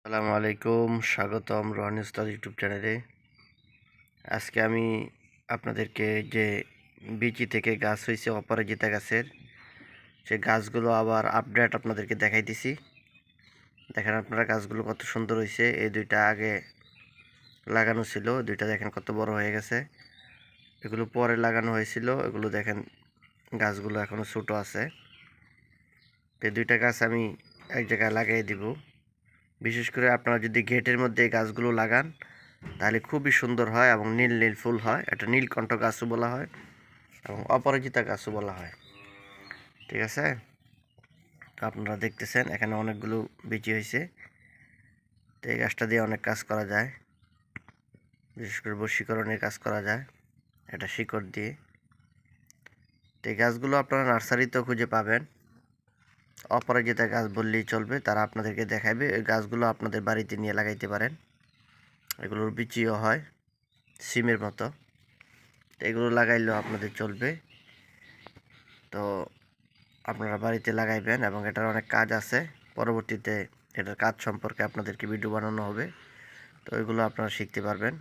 আসসালামু আলাইকুম, স্বাগতম রোহান উস্তাদ ইউটিউব চ্যানেলে। আজকে আমি আপনাদেরকে যে বিচি থেকে গাছ হয়েছে অপরাজিতা গাছের, সে গাছগুলো আবার আপডেট আপনাদেরকে দেখাইতেছি। দেখেন আপনারা গাছগুলো কত সুন্দর হয়েছে। এই দুইটা আগে লাগানো ছিল, দুইটা দেখেন কত বড় হয়ে গেছে। এগুলো পরে লাগানো হয়েছিল, এগুলো দেখেন গাছগুলো এখনও ছোট আছে। এই দুইটা গাছ আমি এক জায়গায় লাগিয়ে দিব। বিশেষ করে আপনারা যদি গেটের মধ্যে এই গাছগুলো লাগান তাহলে খুবই সুন্দর হয় এবং নীল নীল ফুল হয়। এটা নীলকণ্ঠ গাছও বলা হয় এবং অপরাজিতা গাছও বলা হয়। ঠিক আছে, তো আপনারা দেখতেছেন এখানে অনেকগুলো বিচি হয়েছে। তো এই গাছটা দিয়ে অনেক কাজ করা যায়, বিশেষ করে বশীকরণের কাজ করা যায় এটা শিকড় দিয়ে। তো এই গাছগুলো আপনারা নার্সারিতেও খুঁজে পাবেন। অপরাজিতা গাছ বললেই চলবে, তারা আপনাদেরকে দেখাবে। এই গাছগুলো আপনাদের বাড়িতে নিয়ে লাগাইতে পারেন। এগুলোর বিচিও হয় সিমের মতো, এগুলো লাগাইলেও আপনাদের চলবে। তো আপনারা বাড়িতে লাগাইবেন এবং এটার অনেক কাজ আছে। পরবর্তীতে এটার কাজ সম্পর্কে আপনাদেরকে ভিডিও বানানো হবে, তো এগুলো আপনারা শিখতে পারবেন।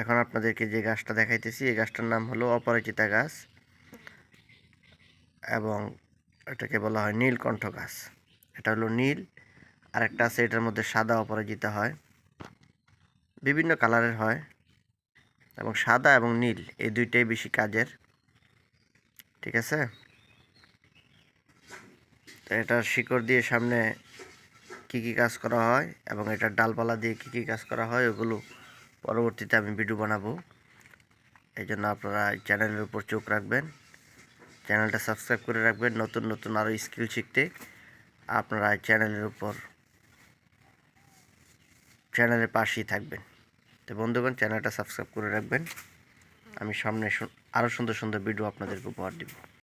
এখন আপনাদেরকে যে গাছটা দেখাইতেছি, এই গাছটার নাম হলো অপরাজিতা গাছ এবং এটাকে বলা হয় নীলকণ্ঠ গাছ। এটা হলো নীল, আর একটা আছে এটার মধ্যে সাদা অপরাজিতা হয়, বিভিন্ন কালারের হয় এবং সাদা এবং নীল এই দুইটাই বেশি কাজের। ঠিক আছে, তো এটার শিকড় দিয়ে সামনে কি কি কাজ করা হয় এবং এটার ডালপালা দিয়ে কি কি কাজ করা হয় ওগুলো পরবর্তীতে আমি ভিডিও বানাবো। এই জন্য আপনারা চ্যানেলের উপর চোখ রাখবেন, চ্যানেলটা সাবস্ক্রাইব করে রাখবেন। নতুন নতুন আরও স্কিল শিখতে আপনারা চ্যানেলের পাশেই থাকবেন। তো বন্ধুগণ, চ্যানেলটা সাবস্ক্রাইব করে রাখবেন। আমি সামনে আরও সুন্দর সুন্দর ভিডিও আপনাদেরকে উপহার দেব।